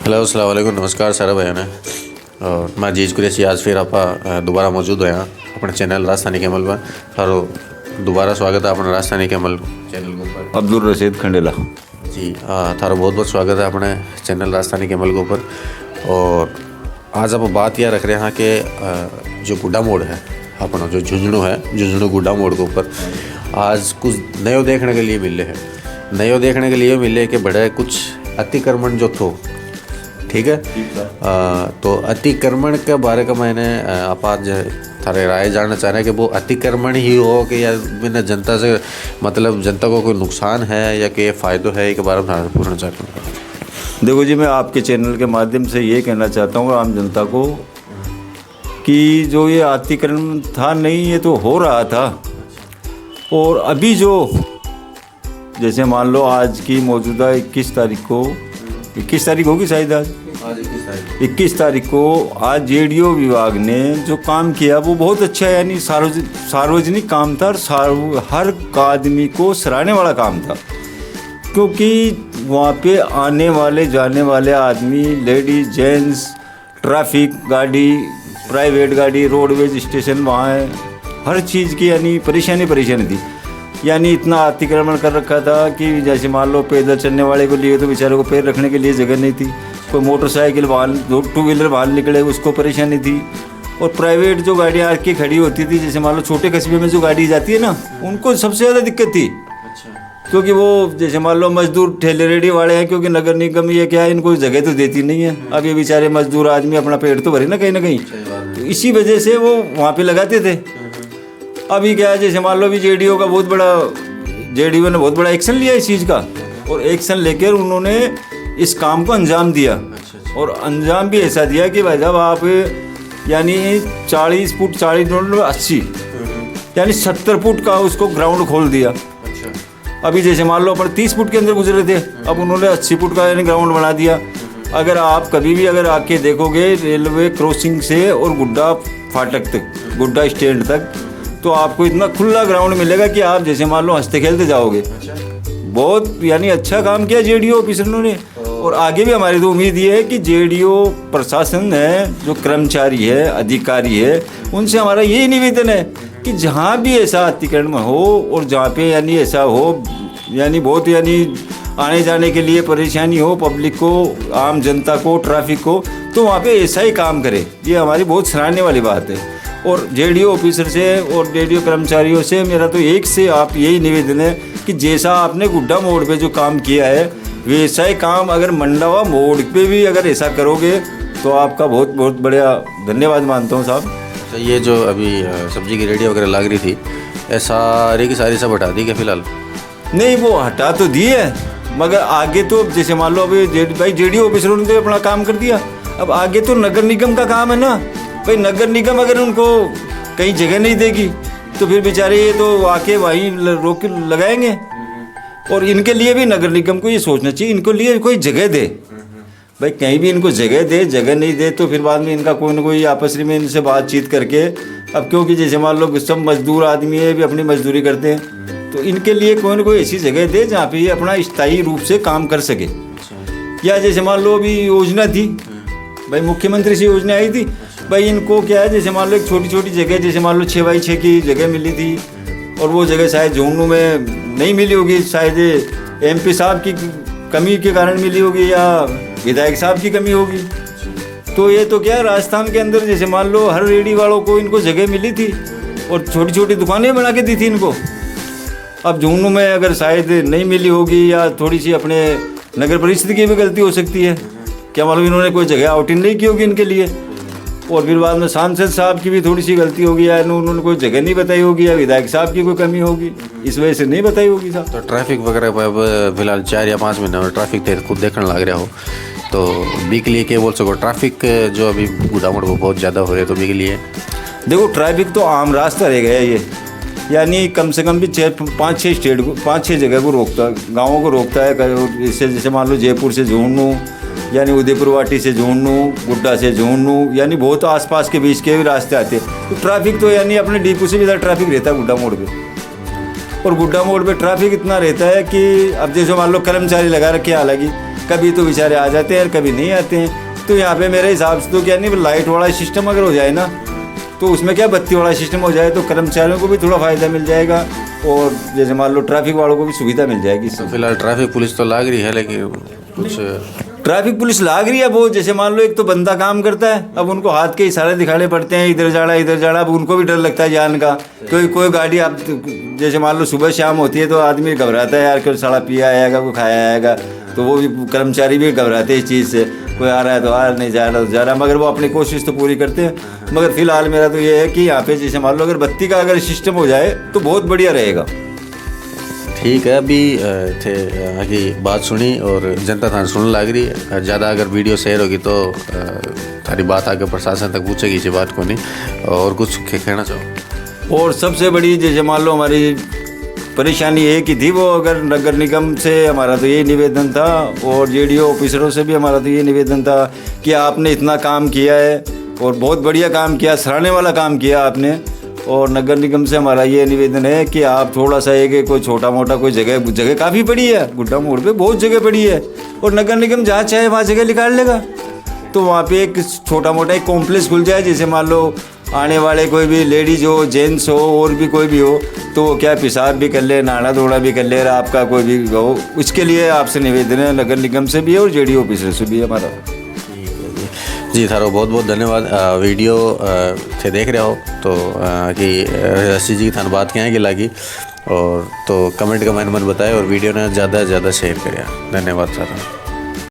Hello अस्सलाम वालेकुम नमस्कार सारा भाई ने और मैं अजीज कुरैशी आज फिर आप दोबारा मौजूद हो यहाँ अपने चैनल राजस्थानी कैमल में थारो दोबारा स्वागत है अपने राजस्थानी कैमल चैनल के ऊपर। अब्दुल रशीद खंडेला जी थारो बहुत बहुत स्वागत है अपने चैनल राजस्थानी कैमल के ऊपर। और आज आप बात यह रख रहे हैं कि जो गुड्डा मोड़ है अपना जो झुंझुनू गुड्डा मोड़ के ऊपर आज कुछ नयो देखने के लिए मिले हैं। नयो देखने के लिए मिले कि बड़े कुछ अतिक्रमण जो थो, ठीक है। तो अतिक्रमण के बारे का मैंने आप आज थारे राय जानना चाह रहे हैं कि वो अतिक्रमण ही हो कि या मैंने जनता से मतलब जनता को कोई नुकसान है या कि फ़ायदो है, एक बार में पूछना चाहता हूँ। देखो जी, मैं आपके चैनल के माध्यम से ये कहना चाहता हूँ आम जनता को कि जो ये अतिक्रमण था नहीं, ये तो हो रहा था। और अभी जो जैसे मान लो आज की मौजूदा 21 तारीख होगी शायद आज 21 तारीख को आज जेडीओ विभाग ने जो काम किया वो बहुत अच्छा है। यानी सार्वजनिक काम था और हर आदमी को सराहने वाला काम था, क्योंकि वहाँ पे आने वाले जाने वाले आदमी, लेडीज, जेंट्स, ट्रैफिक गाड़ी, प्राइवेट गाड़ी, रोडवेज स्टेशन वहाँ है, हर चीज़ की यानी परेशानी थी। यानी इतना अतिक्रमण कर रखा था कि जैसे मान लो पैदल चलने वाले को लिए तो बेचारे को पैर रखने के लिए जगह नहीं थी, कोई मोटरसाइकिल वाहन, 2 व्हीलर वाहन निकले उसको परेशानी थी। और प्राइवेट जो गाड़ियाँ आके खड़ी होती थी, जैसे मान लो छोटे कस्बे में जो गाड़ी जाती है ना, उनको सबसे ज़्यादा दिक्कत थी। क्योंकि वो जैसे मान लो मजदूर ठेले रेडी वाले हैं, क्योंकि नगर निगम ये क्या है, इनको जगह तो देती नहीं है। अब ये बेचारे मजदूर आदमी अपना पेट तो भरे ना कहीं, तो इसी वजह से वो वहाँ पे लगाते थे। अभी क्या है, जैसे मान लो भी जेडीओ ने बहुत बड़ा एक्शन लिया इस चीज़ का, और एक्शन लेकर उन्होंने इस काम को अंजाम दिया। और अंजाम भी ऐसा दिया कि भाई साहब आप यानी 40 फुट 80 यानी 70 फुट का उसको ग्राउंड खोल दिया। अभी जैसे मान लो अपन 30 फुट के अंदर गुजरे थे, अब उन्होंने 80 फुट का यानी ग्राउंड बना दिया। अगर आप कभी भी अगर आके देखोगे रेलवे क्रॉसिंग से और गुड्डा फाटक तक, गुड्डा स्टैंड तक, तो आपको इतना खुला ग्राउंड मिलेगा कि आप जैसे मान लो हंसते खेलते जाओगे। बहुत यानी अच्छा काम किया जेडीओ ऑफिसरों ने। और आगे भी हमारी तो उम्मीद ये है कि जेडीओ प्रशासन है, जो कर्मचारी है, अधिकारी है, उनसे हमारा यही निवेदन है कि जहाँ भी ऐसा अतिक्रमण हो और जहाँ पे यानी ऐसा हो यानी बहुत यानी आने जाने के लिए परेशानी हो पब्लिक को, आम जनता को, ट्रैफिक को, तो वहाँ पे ऐसा ही काम करे। ये हमारी बहुत सराहने वाली बात है। और जेडीओ ऑफिसर से और जेडीओ कर्मचारियों से मेरा तो एक से आप यही निवेदन है कि जैसा आपने गुड्डा मोड़ पे जो काम किया है वैसा ही काम अगर मंडावा मोड़ पे भी अगर ऐसा करोगे तो आपका बहुत बहुत बढ़िया धन्यवाद मानता हूँ साहब। तो ये जो अभी सब्जी की रेडी वगैरह लग रही थी, सारी की सारी सब हटा दी क्या फिलहाल? नहीं, वो हटा तो दी है, मगर आगे तो जैसे मान लो अभी भाई जेडीओ ऑफिसरों ने तो अपना काम कर दिया। अब आगे तो नगर निगम का काम है ना भाई। नगर निगम अगर उनको कहीं जगह नहीं देगी तो फिर बेचारे ये तो आके वहीं रोक लगाएंगे। और इनके लिए भी नगर निगम को ये सोचना चाहिए, इनको लिए कोई जगह दे भाई, कहीं भी इनको जगह दे। जगह नहीं दे तो फिर बाद में इनका कोई ना कोई आपस में इनसे बातचीत करके, अब क्योंकि जैसे मान लो सब मजदूर आदमी है, भी अपनी मजदूरी करते हैं, तो इनके लिए कोई ना कोई ऐसी जगह दे जहाँ पे ये अपना स्थायी रूप से काम कर सके। या जैसे मान लो अभी योजना थी भाई, मुख्यमंत्री से योजना आई थी भाई, इनको क्या है, जैसे मान लो एक छोटी छोटी जगह, जैसे मान लो 6x6 की जगह मिली थी और वो जगह शायद झुंझुनू में नहीं मिली होगी, शायद एमपी साहब की कमी के कारण मिली होगी या विधायक साहब की कमी होगी। तो ये तो क्या है, राजस्थान के अंदर जैसे मान लो हर रेडी वालों को इनको जगह मिली थी और छोटी छोटी दुकानें बना के दी थी इनको। अब झुंझुनू में अगर शायद नहीं मिली होगी या थोड़ी सी अपने नगर परिषद की भी गलती हो सकती है, क्या मालूम इन्होंने कोई जगह आउटिंग नहीं की होगी इनके लिए। और फिर बाद में सांसद साहब की भी थोड़ी सी गलती होगी या उन्होंने कोई जगह नहीं बताई होगी या विधायक साहब की कोई कमी होगी, इस वजह से नहीं बताई होगी साहब। तो ट्रैफिक वगैरह अब फिलहाल 4 या 5 महीने में ट्रैफिक खुद देखने लग रहा हो, तो बी के लिए क्या बोल सको? ट्रैफिक जो अभी गुड्डा मोड़ को बहुत ज़्यादा हो रही है, तो बी के लिए देखो ट्रैफिक तो आम रास्ता रह गया ये, यानी कम से कम भी 5-6 स्टेट को, 5-6 जगह को रोकता, गाँवों को रोकता है। इससे जैसे मान लो जयपुर से झुंझुनू, यानी उदयपुर वाटी से झुंझुनू, गुड्डा से झुंझुनू, यानी बहुत आसपास के बीच के भी रास्ते आते हैं। तो ट्रैफिक तो यानी अपने डिपो से भी ज़्यादा ट्रैफिक रहता है गुड्डा मोड़ पे। और गुड्डा मोड़ पे ट्रैफिक इतना रहता है कि अब जैसे मान लो कर्मचारी लगा रखे, हालांकि कभी तो बेचारे आ जाते हैं, कभी नहीं आते हैं। तो यहाँ पे मेरे हिसाब से तो क्या नहीं, लाइट वाला सिस्टम अगर हो जाए ना, तो उसमें क्या बत्ती वाला सिस्टम हो जाए तो कर्मचारियों को भी थोड़ा फ़ायदा मिल जाएगा, और जैसे मान लो ट्रैफिक वालों को भी सुविधा मिल जाएगी। तो फिलहाल ट्रैफिक पुलिस तो लाग रही है, लेकिन कुछ ट्रैफिक पुलिस लाग रही है वो, जैसे मान लो एक तो बंदा काम करता है, अब उनको हाथ के इशारे दिखाने पड़ते हैं, इधर जाना, अब उनको भी डर लगता है जान का। कोई गाड़ी आप जैसे मान लो सुबह शाम होती है तो आदमी घबराता है यार, कोई साला पिया आएगा, कोई खाया आएगा, तो वो भी कर्मचारी भी घबराते हैं इस चीज़ से, कोई आ रहा है तो आ नहीं, जा रहा तो जा रहा, मगर वो अपनी कोशिश तो पूरी करते हैं। मगर फिलहाल मेरा तो ये है कि यहाँ पे जैसे मान लो अगर बत्ती का अगर सिस्टम हो जाए तो बहुत बढ़िया रहेगा। ठीक है, अभी थे आगे बात सुनी और जनता थान सुनने लग रही है। ज़्यादा अगर वीडियो शेयर होगी तो तारी बात आगे प्रशासन तक पूछेगी, इसी बात को नहीं। और कुछ कहना चाहो? और सबसे बड़ी जैसे मान लो हमारी परेशानी एक ही थी, वो अगर नगर निगम से हमारा तो ये निवेदन था, और जेडीओ ऑफिसरों से भी हमारा तो ये निवेदन था कि आपने इतना काम किया है और बहुत बढ़िया काम किया, सराहने वाला काम किया आपने। और नगर निगम से हमारा ये निवेदन है कि आप थोड़ा सा एक कोई छोटा मोटा कोई जगह काफ़ी पड़ी है, गुड्डा मोड़ पे बहुत जगह पड़ी है, और नगर निगम जहाँ चाहे वहाँ जगह निकाल लेगा। तो वहाँ पे एक छोटा मोटा एक कॉम्प्लेक्स खुल जाए, जैसे मान लो आने वाले कोई भी लेडीज़ हो, जेंट्स हो, और भी कोई भी हो, तो वो क्या पेशाब भी कर ले, नहाना धोना भी कर ले, आपका कोई भी हो, उसके लिए आपसे निवेदन है नगर निगम से भी है और जेडीओ ऑफिसर से भी है हमारा। जी थारो बहुत बहुत धन्यवाद। वीडियो थे देख रहे हो तो कि रसी जी थान बात क्या है कि लगी, और तो कमेंट का मैंने बताए और वीडियो ने ज़्यादा से ज़्यादा शेयर करें। धन्यवाद सारा।